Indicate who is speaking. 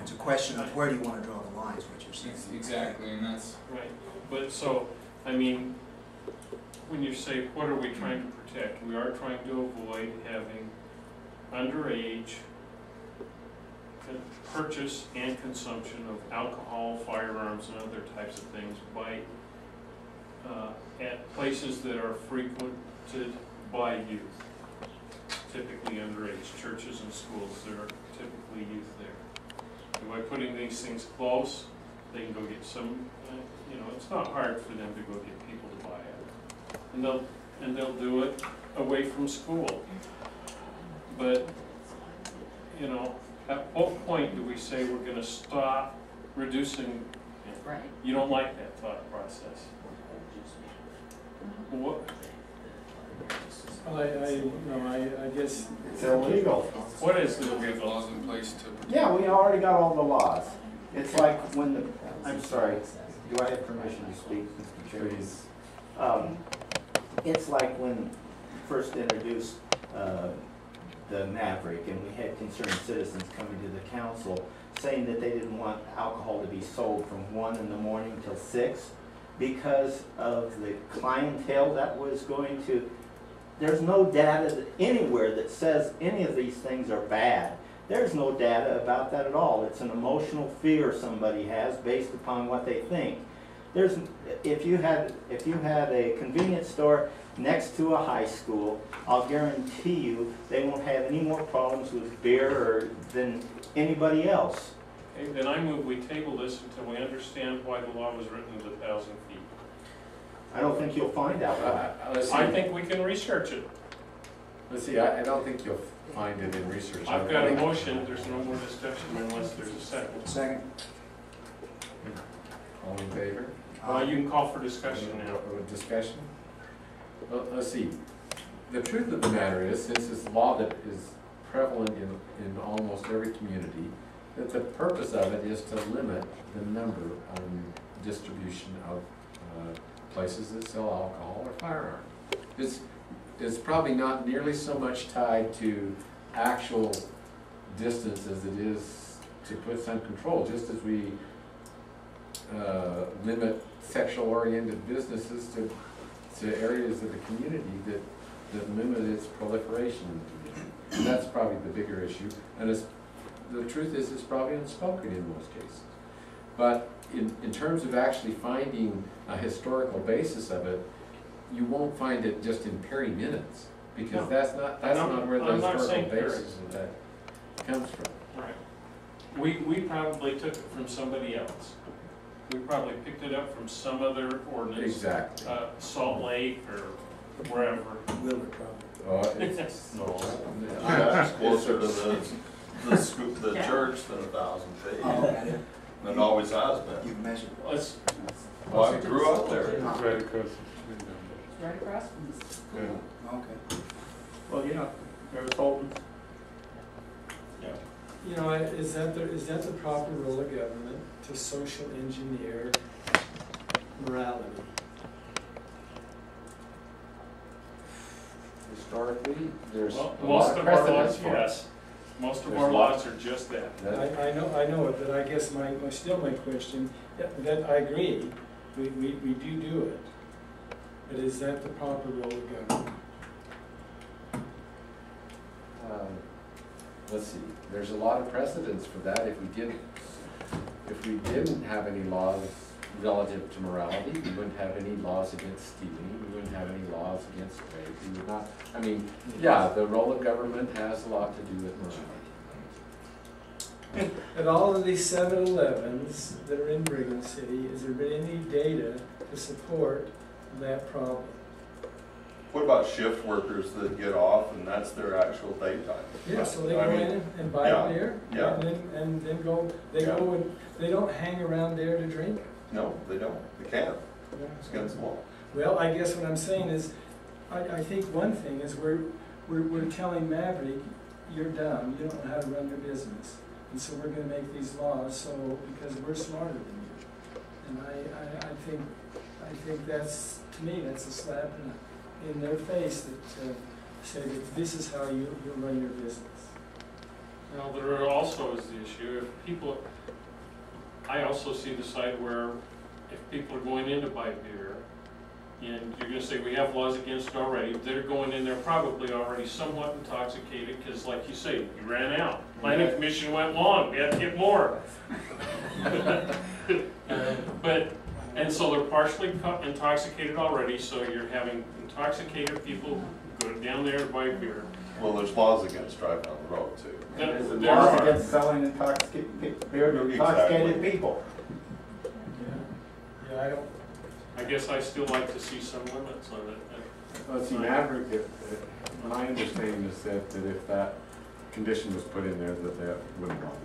Speaker 1: It's a question of where do you want to draw the lines, what you're saying.
Speaker 2: Exactly, and that's
Speaker 3: Right, but so, I mean, when you say, what are we trying to protect? We are trying to avoid having underage purchase and consumption of alcohol, firearms, and other types of things by, at places that are frequented by youth. Typically underage, churches and schools, there are typically youth there. And by putting these things close, they can go get some, you know, it's not hard for them to go get people to buy it. And they'll do it away from school. But, you know, at what point do we say we're going to stop reducing?
Speaker 4: Right.
Speaker 3: You don't like that thought process. What?
Speaker 5: I guess
Speaker 6: It's illegal.
Speaker 3: What is
Speaker 2: we
Speaker 3: the
Speaker 2: have laws in place to protect.
Speaker 6: Yeah, we already got all the laws. It's like when the, I'm sorry, do I have permission to speak, Mr. Chairman?
Speaker 7: Please.
Speaker 6: It's like when first introduced the Maverick, and we had concerned citizens coming to the council saying that they didn't want alcohol to be sold from 1 in the morning till 6 because of the clientele that was going to. There's no data anywhere that says any of these things are bad. There's no data about that at all. It's an emotional fear somebody has based upon what they think. There's, if you had a convenience store next to a high school, I'll guarantee you they won't have any more problems with beer than anybody else.
Speaker 3: Okay, then I move we table this until we understand why the law was written at 1,000 feet.
Speaker 6: I don't think you'll find out why.
Speaker 3: I think we can research it.
Speaker 7: Let's see, I don't think you'll find it in research.
Speaker 3: I've got a motion, there's no more discussion unless there's a second.
Speaker 1: Second.
Speaker 7: All in favor?
Speaker 3: You can call for discussion now.
Speaker 7: Discussion? Well, let's see. The truth of the matter is, since it's a law that is prevalent in almost every community, that the purpose of it is to limit the number and distribution of places that sell alcohol or firearms. It's probably not nearly so much tied to actual distance as it is to put some control, just as we limit sexual-oriented businesses to areas of the community that limit its proliferation in the community. And that's probably the bigger issue. And the truth is, it's probably unspoken in most cases. But in terms of actually finding a historical basis of it, you won't find it just in Perry minutes, because
Speaker 3: No.
Speaker 7: that's not where the
Speaker 3: I'm not saying
Speaker 7: historical
Speaker 3: Perry.
Speaker 7: basis of that comes from.
Speaker 3: Right. We probably took it from somebody else. We probably picked it up from some other ordinance.
Speaker 7: Exactly.
Speaker 3: Salt Lake or wherever.
Speaker 1: Wilbur probably.
Speaker 7: Oh, it's,
Speaker 8: No, it's closer to the church than 1,000 feet.
Speaker 1: Oh, that is.
Speaker 8: And it always has been.
Speaker 1: You've measured.
Speaker 3: Let's,
Speaker 8: Well, I grew up there.
Speaker 7: right across.
Speaker 4: It's right across from the school.
Speaker 1: Okay.
Speaker 6: Well, you know, there's Holton.
Speaker 5: You know, is that the proper role of government to social engineer morality?
Speaker 7: Historically, there's
Speaker 3: well,
Speaker 7: a
Speaker 3: most
Speaker 7: lot
Speaker 3: of our
Speaker 7: precedence
Speaker 3: laws,
Speaker 7: for it.
Speaker 3: yes. Most of
Speaker 7: There's
Speaker 3: our
Speaker 7: lots.
Speaker 3: laws are just that.
Speaker 5: I know it, but I guess my question, that I agree, we do it. But is that the proper role of government?
Speaker 7: Let's see, there's a lot of precedence for that. If we didn't have any laws relative to morality, we wouldn't have any laws against stealing, we wouldn't have any laws against rape, we would not, I mean, yeah, the role of government has a lot to do with morality.
Speaker 5: At all of these 7-Elevens that are in Brigham City, has there been any data to support that problem?
Speaker 8: What about shift workers that get off and that's their actual daytime?
Speaker 5: Yeah, so they
Speaker 8: I
Speaker 5: go
Speaker 8: mean,
Speaker 5: in and buy
Speaker 8: yeah,
Speaker 5: beer,
Speaker 8: yeah.
Speaker 5: and then go and they don't hang around there to drink it.
Speaker 8: No, they don't. They can't. It's against the law.
Speaker 5: Well, I guess what I'm saying is, I think one thing is we're telling Maverick, you're dumb, you don't know how to run your business. And so we're going to make these laws because we're smarter than you. And I think that's, to me, that's a slap in their face that say that this is how you'll run your business.
Speaker 3: Well, there also is the issue, if people, I also see the side where if people are going in to buy beer, and you're gonna say, we have laws against it already, they're going in there probably already somewhat intoxicated, because like you say, you ran out. Planning commission went long, we had to get more. But, and so they're partially intoxicated already, so you're having intoxicated people go down there to buy beer.
Speaker 8: Well, there's laws against driving on the road too.
Speaker 6: There's
Speaker 3: There
Speaker 6: laws
Speaker 3: are.
Speaker 6: against selling intoxicated beer to intoxicated people.
Speaker 5: Yeah, I don't,
Speaker 3: I guess I still like to see some limits on it.
Speaker 7: Well, see, Maverick, my understanding is that if that condition was put in there, that wouldn't bother them.